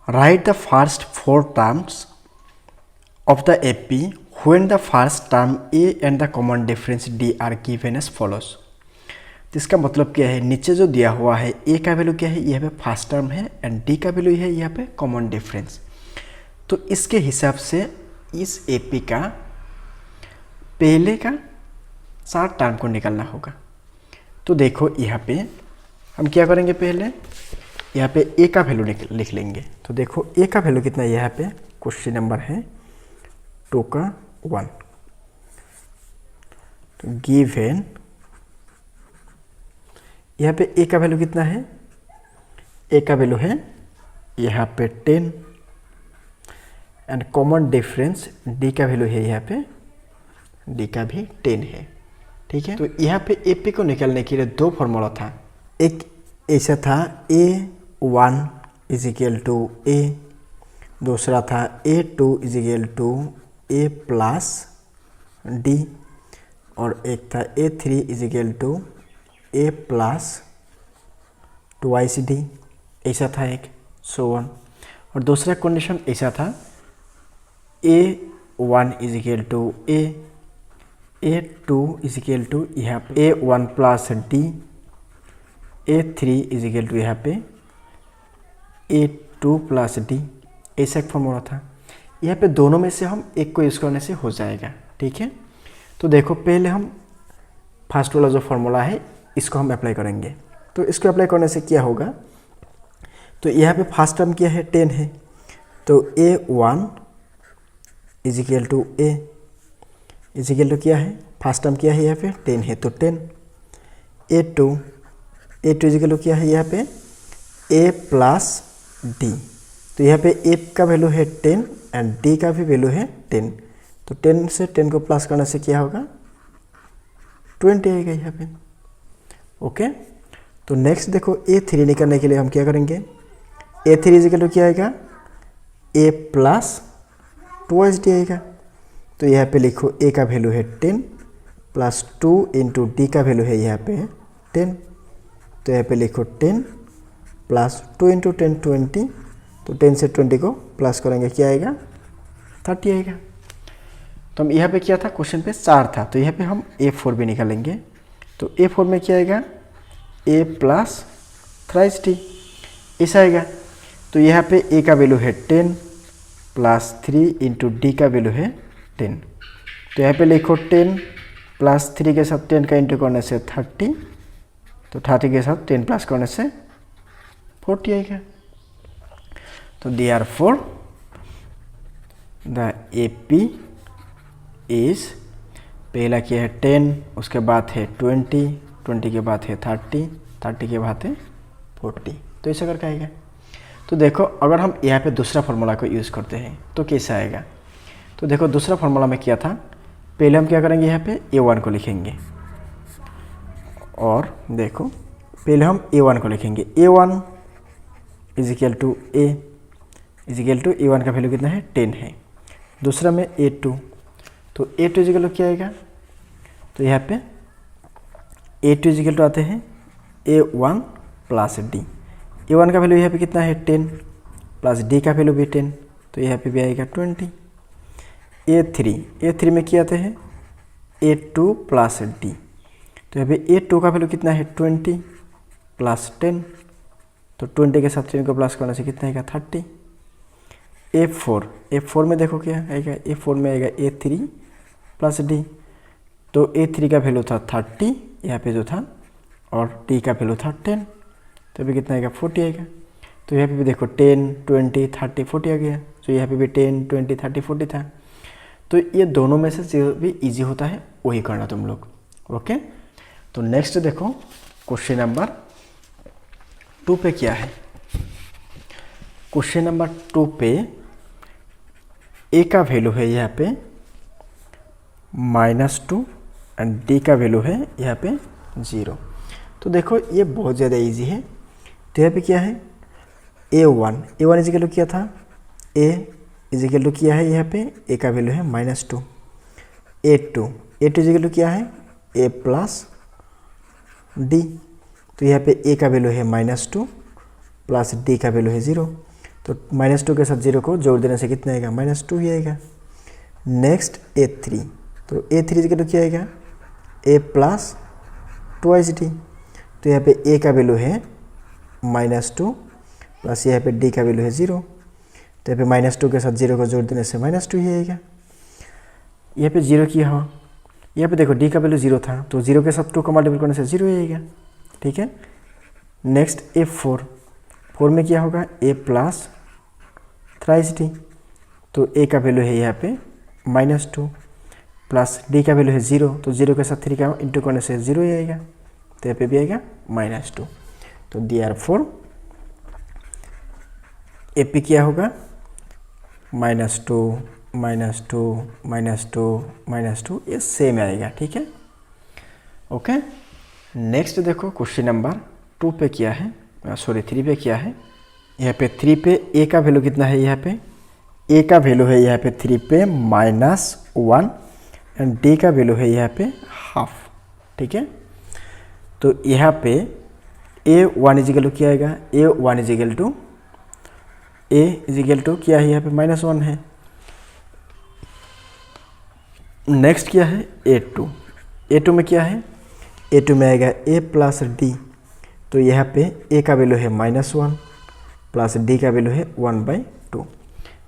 Write the first four terms of the AP when the first term A and the common difference D are given as follows। तो इसका मतलब क्या है, नीचे जो दिया हुआ है A का वैल्यू क्या है, यहाँ पे फर्स्ट टर्म है एंड D का वैल्यू है यहाँ पे कॉमन डिफरेंस। तो इसके हिसाब से इस AP का पहले का 4 टर्म को निकालना होगा। तो देखो यहाँ पे हम क्या करेंगे, पहले यहाँ पे A का वैल्यू लिख लेंगे। तो देखो A का वैल्यू कितना है, यहाँ पे क्वेश्चन नंबर है 2 का 1। तो गिवन यहाँ पे A का वैल्यू कितना है, A का वैल्यू है यहाँ पे 10 एंड कॉमन डिफरेंस D का वैल्यू है यहाँ पे, D का भी 10 है। ठीक है, तो यहाँ पे AP को निकालने के लिए 2 फॉर्मूला था। एक ऐसा था A1 is equal to A, दूसरा था A2 is equal to A plus D, और एक था A3 is equal to A plus twice D, ऐसा था एक सो वन। और दूसरा कंडीशन ऐसा था A1 is equal to A, A2 is equal to यहाँ पे A1 plus D, A3 is equal to यहाँ पे A2 प्लस D, ऐसा एक फॉर्मूला था। यहाँ पे दोनों में से हम एक को यूज़ करने से हो जाएगा। ठीक है, तो देखो पहले हम फर्स्ट वाला जो फॉर्मूला है इसको हम अप्लाई करेंगे। तो इसको अप्लाई करने से क्या होगा, तो यहाँ पे फर्स्ट टर्म क्या है 10 है, तो A1 is equal to A is equal to क्या है, फर्स्ट टर्म क्या है यहाँ पे 10 है तो 10, A2 इज इक्वल टू क्या है यहाँ पे A प्लस D। तो यहाँ पे A का वैल्यू है 10 एंड D का भी वैल्यू है 10, तो 10 से 10 को प्लस करने से क्या होगा 20 आएगा यहाँ पे। ओके, तो नेक्स्ट देखो A3 निकालने के लिए हम क्या करेंगे, A3 इज इक्वल टू क्या आएगा A प्लस ट्वाइस D आएगा। तो यहाँ पे लिखो A का वैल्यू है 10 प्लस 2 इंटू D का वैल्यू है यहाँ पे 10, तो यहाँ पे लिखो 10 प्लस 2 इंटू 10 20, तो 10 से 20 को प्लस करेंगे क्या आएगा 30 आएगा। तो हम यहाँ पे क्या था, क्वेश्चन पे 4 था, तो यहाँ पे हम A4 भी निकालेंगे। तो A4 में क्या आएगा A प्लस थ्राइस D, ऐसा आएगा। तो यहाँ पे A का वैल्यू है 10 प्लस 3 इंटू D का वैल्यू है 10, तो यहाँ पे लिखो 10 प्लस 3 के साथ 10 का इंटू करने से 30, तो 30 के साथ 10 प्लस करने से 40 आएगा। तो देयरफॉर द AP इज, पहला क्या है 10, उसके बाद है 20, 20 के बाद है 30, 30 के बाद है 40, तो ऐसा करके आएगा। तो देखो अगर हम यहाँ पे दूसरा फार्मूला को यूज़ करते हैं तो कैसा आएगा। तो देखो दूसरा फार्मूला में क्या था, पहले हम क्या करेंगे यहाँ पे A1 को लिखेंगे, और देखो पहले हम A1 को लिखेंगे, A1 is equal to A is equal to A1 का वैल्यू कितना है 10 है। दूसरा में A2, तो A2 इज इक्वल टू क्या आएगा, तो यहाँ पे A2 इज इक्वल टू आते हैं A1 प्लस D, A1 का वैल्यू यहाँ पे कितना है 10 प्लस D का वैल्यू भी 10, तो यहाँ पे भी आएगा 20। A3 में क्या आते हैं A2 प्लस D, तो यहाँ पे A2 का वैल्यू कितना है 20 प्लस 10, तो 20 के साथ 10 को प्लस करने से कितना आएगा 30। A4 में देखो क्या आएगा, A4 में आएगा A3 प्लस D, तो A3 का वैल्यू था 30 यहाँ पे जो था, और D का वैल्यू था 10, तो अभी कितना आएगा 40 आएगा। तो यहाँ पे भी देखो 10 20 30 40 आ गया, तो यहाँ पे भी 10 20 30 40 था। तो ये दोनों में से जो भी इजी होता है वही करना तुम लोग। ओके, तो नेक्स्ट देखो क्वेश्चन नंबर 2 पे क्या है। क्वेश्चन नंबर 2 पे A का वैल्यू है यहाँ पे -2 एंड D का वैल्यू है यहाँ पे 0। तो देखो ये बहुत ज़्यादा इजी है। तो यहाँ पे क्या है A1 इज इक्वल टू क्या था, A इज इक्वल टू क्या है यहाँ पे A का वैल्यू है -2, A2 इज इक्वल टू क्या है A प्लस D, तो यहाँ पे A का वैल्यू है -2 प्लस D का वैल्यू है 0, तो -2 के साथ 0 को जोड़ देने से कितना आएगा, -2 ही आएगा। नेक्स्ट A3, तो A3 का तो क्या आएगा, A प्लस 2d। तो यहाँ पे A का वैल्यू है -2 प्लस यहाँ पे D का वैल्यू है 0। तो यहाँ पे -2 के साथ 0 को जोड़ देने से -2 ही आएगा। यहाँ पे 0 किया हो, यहाँ पे देखो D का वैल्यू 0 था, तो 0 के साथ 2 को मल्टीपल करने से 0 ही आएगा। ठीक है। नेक्स्ट A4, 4 में क्या होगा, A प्लस 3d। तो A का वैल्यू है यहाँ पे -2 प्लस D का वैल्यू है 0, तो 0 के साथ 3 का इंटू करने से 0 ही आएगा। तो यहाँ पे भी आएगा -2। तो देयरफॉर AP क्या होगा, -2 -2 -2 ये सेम आएगा। ठीक है, ओके। नेक्स्ट देखो क्वेश्चन नंबर 2 पे क्या है, सॉरी 3 पे क्या है। यहाँ पे 3 पे A का वैल्यू कितना है, यहाँ पे A का वैल्यू है यहाँ पे 3 पे -1 एंड D का वैल्यू है यहाँ पे हाफ। ठीक है, तो यहाँ पे A1 इजिकल टू क्या आएगा, A1 is equal to A is equal to क्या है, यहाँ पे -1 है। नेक्स्ट क्या है A2, A2 में क्या है, A2 में आएगा A प्लस D। तो यहाँ पे A का वैल्यू है -1 प्लस D का वैल्यू है 1/2।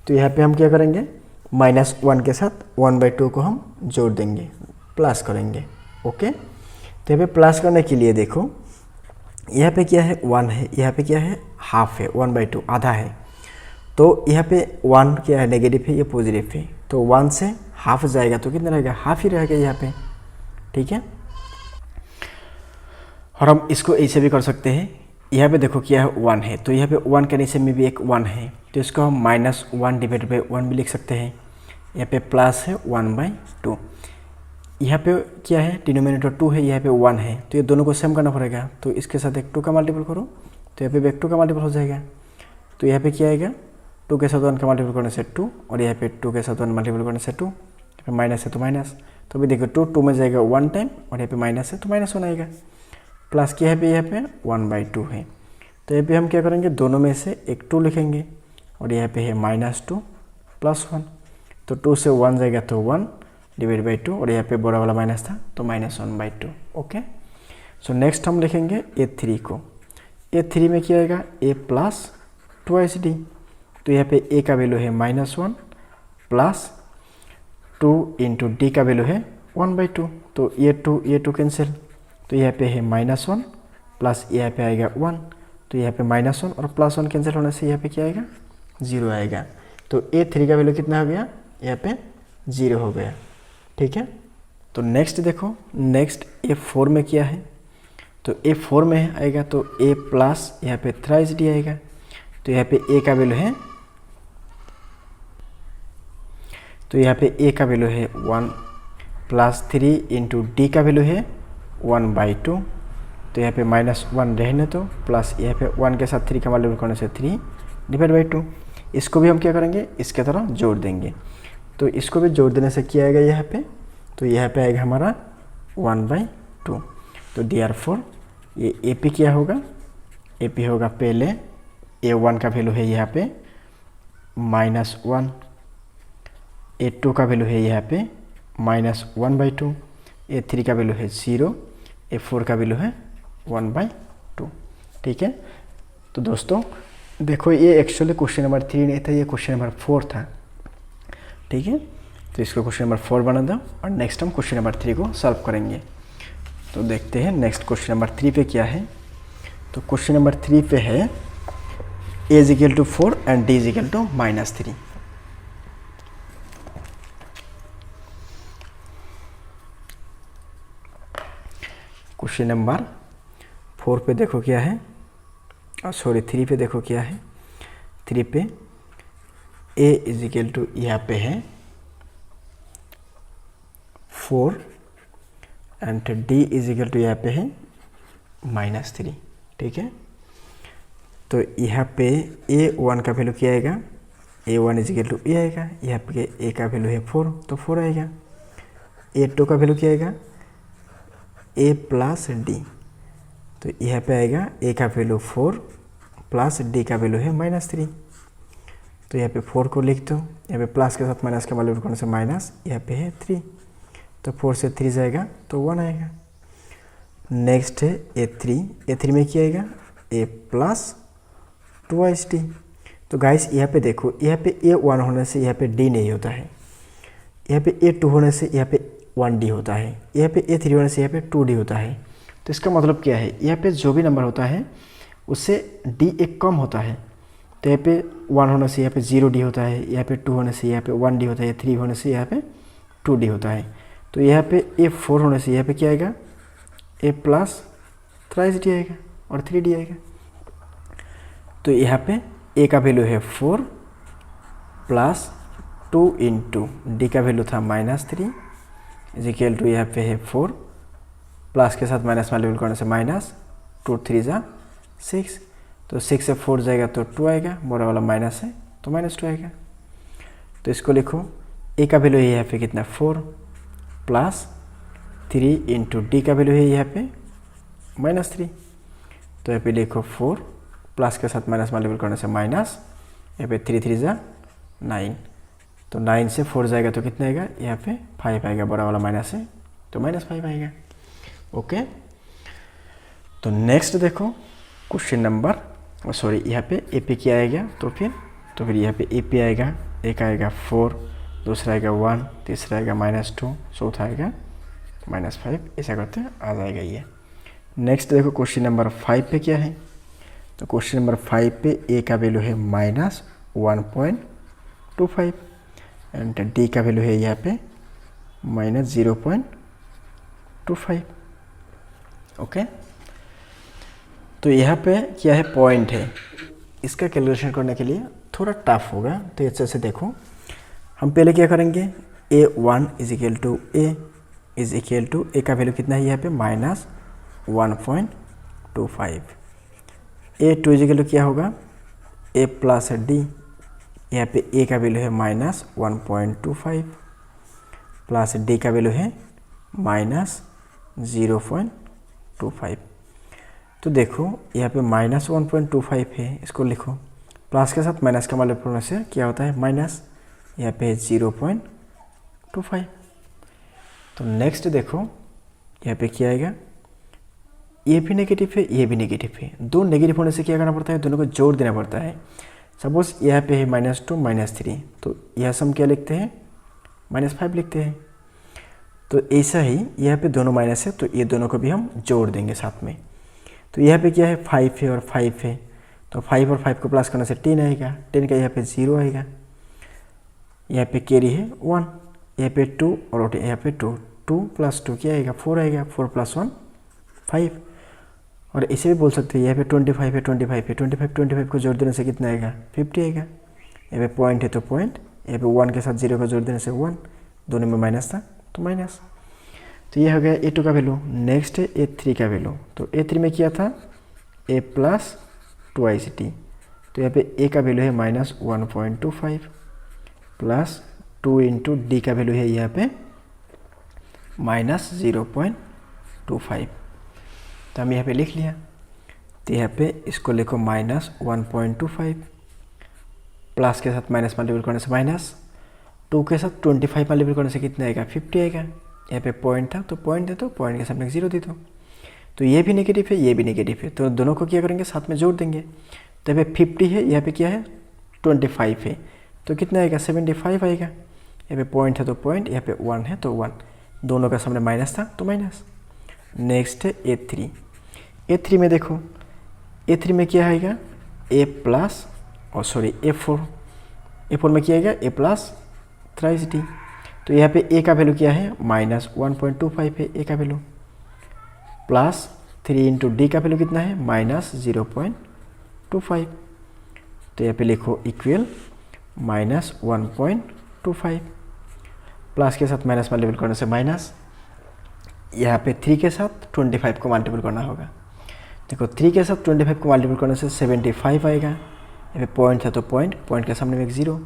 तो यहाँ पे हम क्या करेंगे, -1 के साथ 1/2 को हम जोड़ देंगे, प्लस करेंगे। ओके, तो यहाँ पे प्लस करने के लिए देखो, यहाँ पे क्या है 1 है, यहाँ पे क्या है हाफ है, 1/2 आधा है। तो यहाँ पे 1 क्या है, नेगेटिव है, ये पॉजिटिव है। तो 1 से हाफ जाएगा तो कितना रहेगा, हाफ ही रहेगा यहाँ पे। ठीक है, और हम इसको ऐसे भी कर सकते हैं। यहाँ पे देखो क्या है 1 है, तो यहाँ पे 1 के नीचे में भी एक 1 है, तो इसको हम -1 डिवाइड बाई 1 भी लिख सकते हैं। यहाँ पे प्लस है 1/2। यहाँ पे क्या है, डिनोमिनेटर 2 है, यहाँ पे 1 है, तो ये दोनों को सेम करना पड़ेगा। तो इसके साथ एक 2 का मल्टीपल करो, तो यहाँ पे भी एक 2 का मल्टीपल हो जाएगा। तो यहाँ पे क्या आएगा, 2 के साथ 1 का मल्टीपल करने से 2, और यहाँ पे 2 के साथ 1 मल्टीपल करने से 2, यहाँ पे माइनस है तो माइनस। तो अभी देखो 2 में जाएगा 1 टाइम, और यहाँ पे माइनस है तो -1 आएगा। प्लस क्या है, यहाँ पे 1/2 है। तो यहाँ पे हम क्या करेंगे, दोनों में से एक 2 लिखेंगे, और यहाँ पे है -2 + 1। तो 2 से 1 जाएगा तो 1 डिवाइड बाई 2, और यहाँ पे बड़ा वाला माइनस था तो -1/2। ओके, सो नेक्स्ट हम लिखेंगे A3 को। A3 में क्या आएगा, A प्लस 2d। तो यहाँ पे A का वैल्यू है -1 प्लस 2 इंटू D का वैल्यू है 1/2। तो ये 2 कैंसिल, तो यहाँ पे है -1 प्लस यहाँ पे आएगा 1। तो यहाँ पे -1 और +1 कैंसिल होने से यहाँ पे क्या आएगा, 0 आएगा। तो A3 का वैल्यू कितना हो गया, यहाँ पे 0 हो गया। ठीक है, तो नेक्स्ट देखो, नेक्स्ट A4 में क्या है, तो A4 में आएगा तो A प्लस यहाँ पे 3d आएगा। तो यहाँ पे A का वैल्यू है, तो यहाँ पे A का वैल्यू है 1 प्लस 3 इंटू D का वैल्यू है 1/2। तो यहाँ पे -1 रहने तो, प्लस यहाँ पे 1 के साथ 3 का मल्टीपल करने से 3 डिवाइड बाई 2। इसको भी हम क्या करेंगे, इसके तरह जोड़ देंगे। तो इसको भी जोड़ देने से क्या आएगा यहाँ पे, तो यहाँ पे आएगा हमारा 1/2। तो देयरफॉर ये AP क्या होगा, AP होगा पहले A1 का वैल्यू है यहाँ पे -1, A2 का वैल्यू है यहाँ पे -1/2, A3 का वैल्यू है 0, A4 का वैल्यू है 1/2। ठीक है, तो दोस्तों देखो ये एक्चुअली क्वेश्चन नंबर 3 नहीं था, ये क्वेश्चन नंबर 4 था। ठीक है, तो इसको क्वेश्चन नंबर 4 बना दो, और नेक्स्ट हम क्वेश्चन नंबर 3 को सॉल्व करेंगे। तो देखते हैं नेक्स्ट क्वेश्चन नंबर 3 पे क्या है। तो क्वेश्चन नंबर 3 पे है A = 4 and D = -3। Question number 4 पे देखो क्या है, सॉरी 3 पे देखो क्या है। 3 पे A = यहाँ पे है 4 एंड D = यहाँ पे है -3। ठीक है, तो यहाँ पे A1 का वैल्यू क्या आएगा, A1 = ये आएगा। यहाँ पे A का वैल्यू है 4, तो 4 आएगा। A2 का वैल्यू क्या आएगा, A प्लस D। तो यहाँ पे आएगा A का वैल्यू 4 प्लस D का वैल्यू है -3। तो यहाँ पे 4 को लिख दो, यहाँ पे प्लस के साथ माइनस का मल्टीप्लाई करने से माइनस, यहाँ पे है 3, तो 4 से 3 जाएगा तो 1 आएगा। नेक्स्ट है A3 में क्या आएगा, A प्लस 2st। तो गाइस यहाँ पे देखो, यहाँ पे A1 होने से यहाँ पे D नहीं होता है, यहाँ पे A2 होने से यहाँ पे 1D होता है, यहाँ पे A3 होने से यहाँ पे 2D होता है। तो इसका मतलब क्या है, यहाँ पे जो भी नंबर होता है उससे D एक कम होता है। तो यहाँ पे 1 होने से यहाँ पे 0D होता है, यहाँ पे 2 होने से यहाँ पे 1D होता है, 3 होने से यहाँ पे 2D होता है। तो यहाँ पे A4 होने से यहाँ पे क्या आएगा, A प्लस 3D आएगा और 3D आएगा। तो यहाँ पे A का वैल्यू है 4 प्लस 2 इंटू D का वैल्यू था -3 इजिकल टू यहाँ पे है 4 प्लस के साथ माइनस मल्टीपल करने से माइनस, 2 3 जा 6, तो 6 से 4 जाएगा तो 2 आएगा, बड़ा वाला माइनस है तो -2 आएगा। तो इसको लिखो, A का वैल्यू है यहाँ पे कितना 4 प्लस 3 इंटू D का वैल्यू है यहाँ पे -3, तो यहाँ पे लिखो 4 प्लस के साथ माइनस मल्टीपल करने से माइनस, यहाँ पे 3 3 जा 9, तो 9 से 4 जाएगा तो कितना आएगा, यहाँ पे 5 आएगा, बड़ा वाला माइनस है तो -5 आएगा। ओके, तो नेक्स्ट देखो क्वेश्चन नंबर, सॉरी यहाँ पे ए पे क्या आएगा, तो फिर यहाँ पे ए पे आएगा, एक आएगा 4, दूसरा आएगा 1, तीसरा आएगा -2, चौथा आएगा -5, ऐसा करते आ जाएगा ये। नेक्स्ट देखो क्वेश्चन नंबर 5 पे क्या है, तो क्वेश्चन नंबर 5 पे ए का वैल्यू है -1.25 एंड डी का वैल्यू है यहाँ पे -0.25। ओके, तो यहाँ पे क्या है, पॉइंट है, इसका कैलकुलेशन करने के लिए थोड़ा टफ होगा। तो अच्छे से देखो, हम पहले क्या करेंगे, A1 is equal to A is equal to A का वैल्यू कितना है यहाँ पे -1.25, A2 इजिकल टू क्या होगा, A प्लस D, यहाँ पे A का वैल्यू है -1.25 प्लस D का वैल्यू है -0.25। तो देखो यहाँ पे -1.25 है, इसको लिखो, प्लस के साथ माइनस का मल्टीप्लाई करने से क्या होता है माइनस, यहाँ पे 0.25। तो नेक्स्ट देखो यहाँ पे क्या आएगा, ये भी नेगेटिव है, ये भी नेगेटिव है, दो नेगेटिव होने से क्या करना पड़ता है, दोनों को जोड़ देना पड़ता है। सपोज यहाँ पे है -2 -3, तो यह सम क्या लिखते हैं, -5 लिखते हैं। तो ऐसा ही यहाँ पे दोनों माइनस है, तो ये दोनों को भी हम जोड़ देंगे साथ में। तो यहाँ पे क्या है, 5 है और 5 है, तो 5 और 5 को प्लस करने से 10 आएगा, 10 का यहाँ पे 0 आएगा, यहाँ पे कैरी है 1, यहाँ पे 2 और यहाँ पे 2, 2 + 2 क्या आएगा 4 आएगा, 4 + 1 5। और इसे भी बोल सकते हैं, यहाँ पे 25 है, 25 है, 25 को जोड़ देने से कितना आएगा 50 आएगा। यहाँ पे पॉइंट है तो पॉइंट, यहाँ पे 1 के साथ 0 को जोड़ देने से 1, दोनों में माइनस था तो माइनस। तो ये हो गया A2 का वैल्यू। नेक्स्ट है A3 का वैल्यू। तो A3 में क्या था, A प्लस 2st, तो यहाँ पे A का वैल्यू है -1.25 प्लस 2 इंटू D का वैल्यू है यहाँ पे -0.25। तो हम यहाँ पे लिख लिया। तो यहाँ पे इसको लिखो -1.25 प्लस के साथ माइनस मल्टीपल करने से माइनस, 2 के साथ 25 मल्टीपल करने से कितना आएगा 50 आएगा। यहाँ पे पॉइंट था तो पॉइंट दे दो, पॉइंट के सामने 0 दे दो। तो ये भी नेगेटिव है, ये भी नेगेटिव है, तो दोनों को क्या करेंगे साथ में जोड़ देंगे। तो यहाँ पे 50 है, यहाँ पे क्या है 25 है, तो कितना आएगा 75 आएगा। यहाँ पे पॉइंट है तो पॉइंट, यहाँ पे 1 है तो 1, दोनों का सामने माइनस था तो माइनस। नेक्स्ट है A3। A3 में देखो, A3 में क्या आएगा A प्लस और सॉरी A4 में क्या आएगा A प्लस 3st। तो यहाँ पे A का वैल्यू क्या है -1.25 है A का वैल्यू, प्लस 3 इंटू D का वैल्यू कितना है -0.25। तो यहाँ पे लिखो इक्वल -1.25 प्लस के साथ माइनस मल्टीपल करने से माइनस, यहाँ पे 3 के साथ 25 को मल्टीपल करना होगा। देखो 3 के साथ 25 को मल्टीपल करने से 75 आएगा। यहाँ पे पॉइंट है तो पॉइंट, पॉइंट के सामने में एक 0,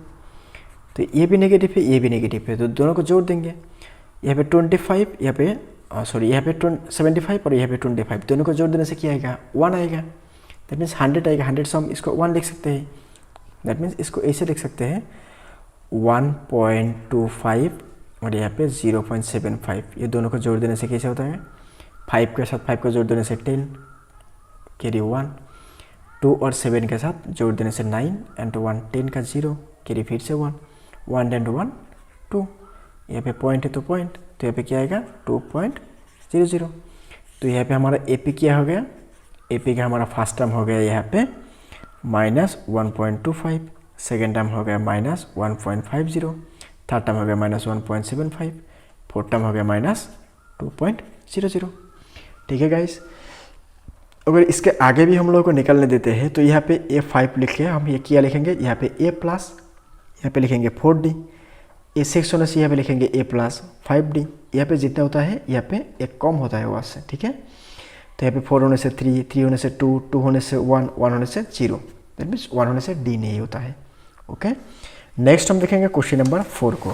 तो ये भी नेगेटिव है, ये भी नेगेटिव है, तो दोनों को जोड़ देंगे। यहाँ पे 25, यहाँ पे यहाँ पे 75 और यहाँ पे 25, दोनों को जोड़ देने से क्या आएगा 1 आएगा। दैट मीन्स 100 आएगा। 100 से हम इसको 1 लिख सकते हैं। दैट मीन्स इसको ऐसे लिख सकते हैं 1.25 और यहाँ पे 0.75, ये दोनों को जोड़ देने से कैसे होता है, 5 के साथ 5 को जोड़ देने से 10 कैरी 1, 2 और 7 के साथ जोड़ देने से 9 एंड 1, 10 का 0 कैरी फिर से 1, 1 एंड 1 2, यहाँ पे पॉइंट है तो पॉइंट, तो यहाँ पे क्या आएगा 2.00। तो यहाँ पे हमारा AP क्या हो गया, AP का हमारा फर्स्ट टर्म हो गया यहाँ पे -1.25, सेकेंड टर्म हो गया -1.50, थर्ड टर्म हो गया -1.75, फोर्थ टर्म हो गया -2.00। ठीक है गाइस, अगर इसके आगे भी हम लोगों को निकालने देते हैं तो यहाँ पे A5 लिख के हम ये क्या लिखेंगे, यहाँ पे A+, यहाँ पे लिखेंगे 4D, A6 होने से यहाँ पे लिखेंगे A+ 5D, यहाँ पे जितना होता है यहाँ पे एक कम होता है वहाँ से। ठीक है, तो यहाँ पे 4 होने से 3, 3 होने से 2, 2 होने से 1, 1 होने से 0, दैट मीन्स 1 होने से D नहीं होता है। ओके, नेक्स्ट हम देखेंगे क्वेश्चन नंबर 4 को।